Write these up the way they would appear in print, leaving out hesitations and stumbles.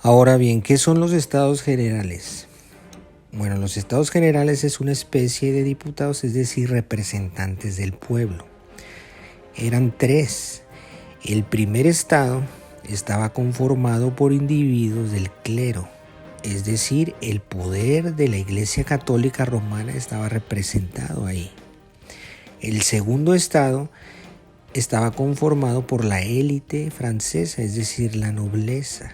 Ahora bien, ¿qué son los estados generales? Bueno, los estados generales es una especie de diputados, es decir, representantes del pueblo. Eran tres. El primer estado estaba conformado por individuos del clero, es decir, el poder de la Iglesia Católica Romana estaba representado ahí. El segundo estado estaba conformado por la élite francesa, es decir, la nobleza.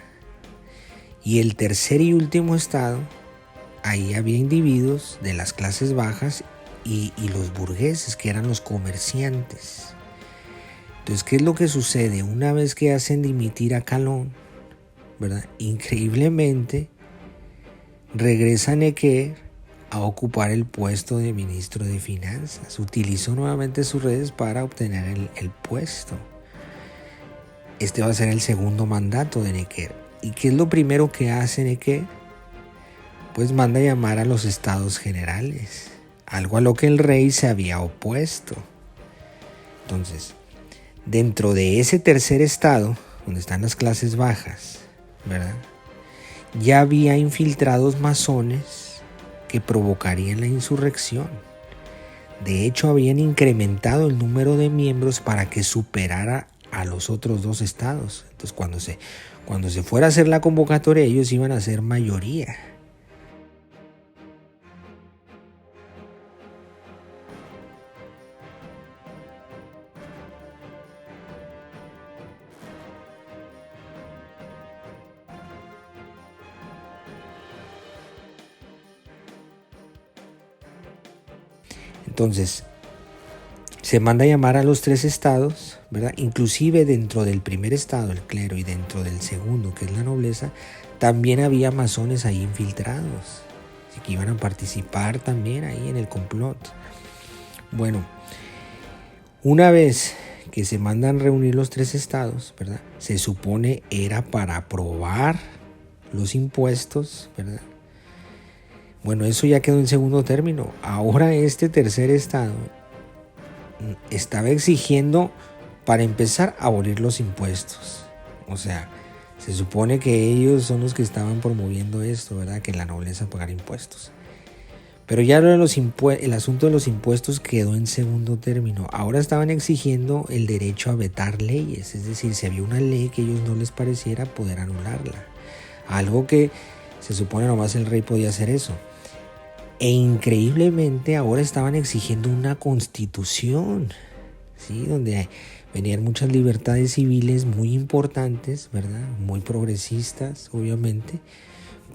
Y el tercer y último estado, ahí había individuos de las clases bajas y los burgueses, que eran los comerciantes. Entonces, ¿qué es lo que sucede? Una vez que hacen dimitir a Calón, ¿verdad? Increíblemente, regresa Necker a ocupar el puesto de ministro de Finanzas. Utilizó nuevamente sus redes para obtener el puesto. Este va a ser el segundo mandato de Necker. ¿Y qué es lo primero que hace Necker? Pues manda llamar a los estados generales, algo a lo que el rey se había opuesto. Entonces, dentro de ese tercer estado, donde están las clases bajas, ¿verdad?, ya había infiltrados masones que provocarían la insurrección. De hecho, habían incrementado el número de miembros para que superara a los otros dos estados. Entonces, cuando se fuera a hacer la convocatoria, ellos iban a ser mayoría. Entonces, se manda a llamar a los tres estados, ¿verdad? Inclusive dentro del primer estado, el clero, y dentro del segundo, que es la nobleza, también había masones ahí infiltrados, así que iban a participar también ahí en el complot. Bueno, una vez que se mandan reunir los tres estados, ¿verdad?, se supone era para aprobar los impuestos, ¿verdad? Bueno, eso ya quedó en segundo término. Ahora este tercer estado estaba exigiendo, para empezar, abolir los impuestos. O sea, se supone que ellos son los que estaban promoviendo esto, ¿verdad?, que la nobleza pagara impuestos. Pero ya lo de el asunto de los impuestos quedó en segundo término. Ahora estaban exigiendo el derecho a vetar leyes, es decir, si había una ley que a ellos no les pareciera, poder anularla. Algo que se supone nomás el rey podía hacer eso. E increíblemente ahora estaban exigiendo una constitución, ¿sí?, donde venían muchas libertades civiles muy importantes, ¿verdad?, muy progresistas, obviamente.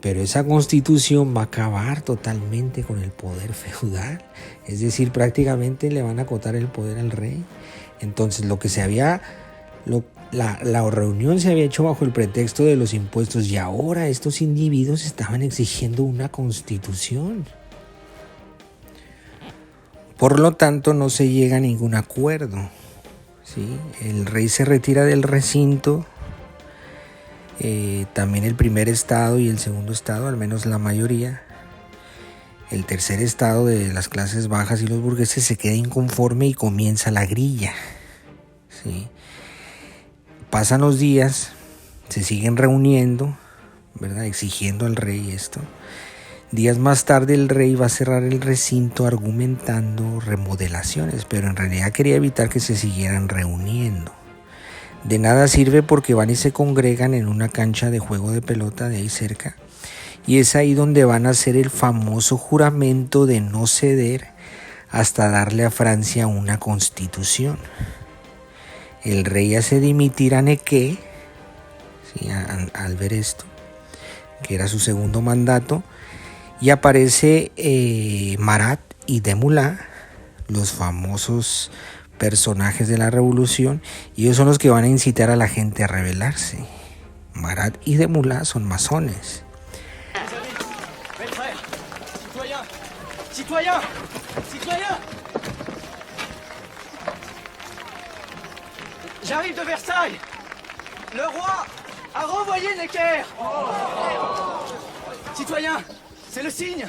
Pero esa constitución va a acabar totalmente con el poder feudal. Es decir, prácticamente le van a acotar el poder al rey. Entonces, la reunión se había hecho bajo el pretexto de los impuestos, y ahora estos individuos estaban exigiendo una constitución. Por lo tanto, no se llega a ningún acuerdo, ¿sí? El rey se retira del recinto. También el primer estado y el segundo estado, al menos la mayoría. El tercer estado de las clases bajas y los burgueses se queda inconforme y comienza la grilla, ¿sí? Pasan los días, se siguen reuniendo, ¿verdad?, exigiendo al rey esto. Días más tarde el rey va a cerrar el recinto argumentando remodelaciones, pero en realidad quería evitar que se siguieran reuniendo. De nada sirve porque van y se congregan en una cancha de juego de pelota de ahí cerca, y es ahí donde van a hacer el famoso juramento de no ceder hasta darle a Francia una constitución. El rey hace dimitir a Necker, ¿sí?, al ver esto, que era su segundo mandato, y aparece Marat y Desmoulins, los famosos personajes de la revolución, y ellos son los que van a incitar a la gente a rebelarse. Marat y Desmoulins son masones. J'arrive de Versailles. Le roi a renvoyé Necker. Citoyens, c'est le signe.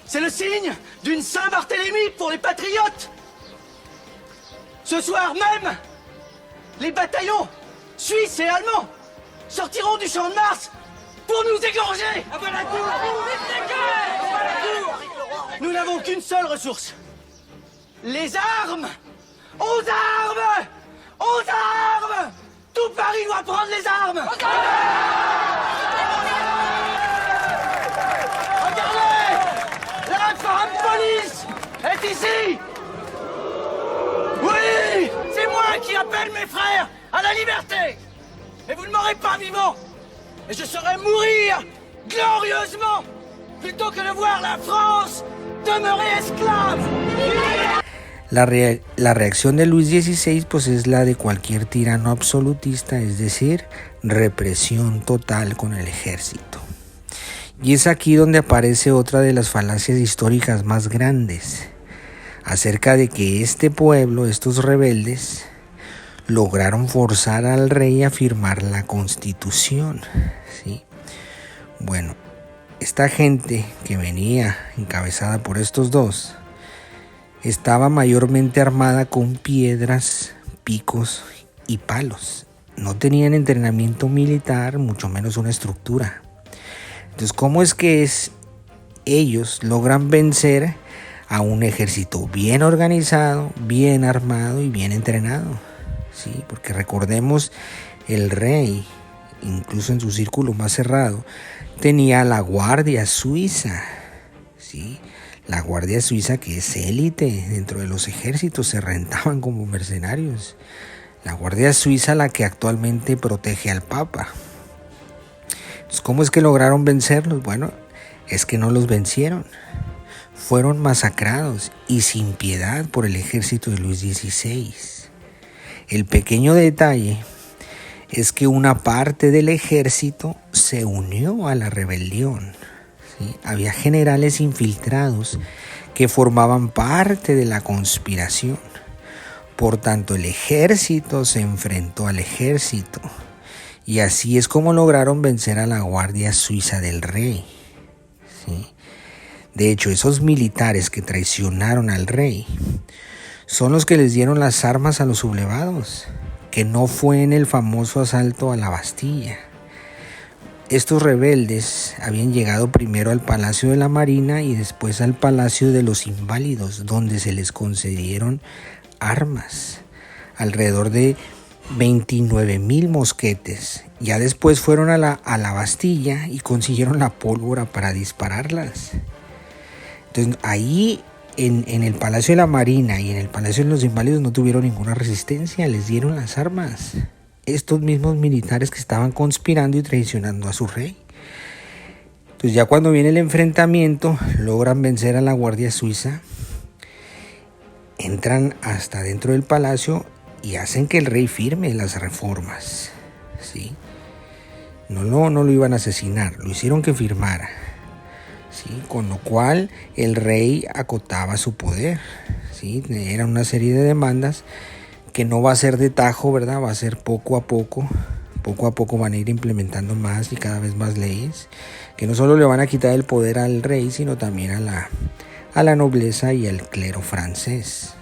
C'est le signe d'une Saint-Barthélemy pour les patriotes. Ce soir même, les bataillons suisses et allemands sortiront du champ de Mars pour nous égorger. À bas la tour. Nous n'avons qu'une seule ressource. Les armes. Aux armes. Aux armes. Tout Paris doit prendre les armes. Regardez. La femme police est ici. Oui, c'est moi qui appelle mes frères à la liberté. Et vous ne m'aurez pas vivant. Et je saurai mourir glorieusement plutôt que de voir la France demeurer esclave. La reacción de Luis XVI pues es la de cualquier tirano absolutista, es decir, represión total con el ejército. Y es aquí donde aparece otra de las falacias históricas más grandes, acerca de que este pueblo, estos rebeldes, lograron forzar al rey a firmar la Constitución, ¿sí? Bueno, esta gente que venía encabezada por estos dos estaba mayormente armada con piedras, picos y palos. No tenían entrenamiento militar, mucho menos una estructura. Entonces, ¿cómo es que ellos logran vencer a un ejército bien organizado, bien armado y bien entrenado? Sí, porque recordemos, el rey, incluso en su círculo más cerrado, tenía la Guardia Suiza, ¿sí? La Guardia Suiza, que es élite dentro de los ejércitos, se rentaban como mercenarios. La Guardia Suiza, la que actualmente protege al Papa. Entonces, ¿cómo es que lograron vencerlos? Bueno, es que no los vencieron. Fueron masacrados y sin piedad por el ejército de Luis XVI. El pequeño detalle es que una parte del ejército se unió a la rebelión. ¿Sí? Había generales infiltrados que formaban parte de la conspiración. Por tanto, el ejército se enfrentó al ejército. Y así es como lograron vencer a la Guardia Suiza del rey. ¿Sí? De hecho, esos militares que traicionaron al rey son los que les dieron las armas a los sublevados, que no fue en el famoso asalto a la Bastilla. Estos rebeldes habían llegado primero al Palacio de la Marina y después al Palacio de los Inválidos, donde se les concedieron armas, alrededor de 29,000 mosquetes. Ya después fueron a la Bastilla y consiguieron la pólvora para dispararlas. Entonces ahí en el Palacio de la Marina y en el Palacio de los Inválidos no tuvieron ninguna resistencia, les dieron las armas. Estos mismos militares que estaban conspirando y traicionando a su rey. Entonces ya cuando viene el enfrentamiento, logran vencer a la Guardia Suiza, entran hasta dentro del palacio y hacen que el rey firme las reformas. ¿Sí? No lo iban a asesinar, lo hicieron que firmara. ¿Sí? Con lo cual el rey acotaba su poder. ¿Sí? Era una serie de demandas que no va a ser de tajo, ¿verdad? Va a ser poco a poco van a ir implementando más y cada vez más leyes que no solo le van a quitar el poder al rey, sino también a la nobleza y al clero francés.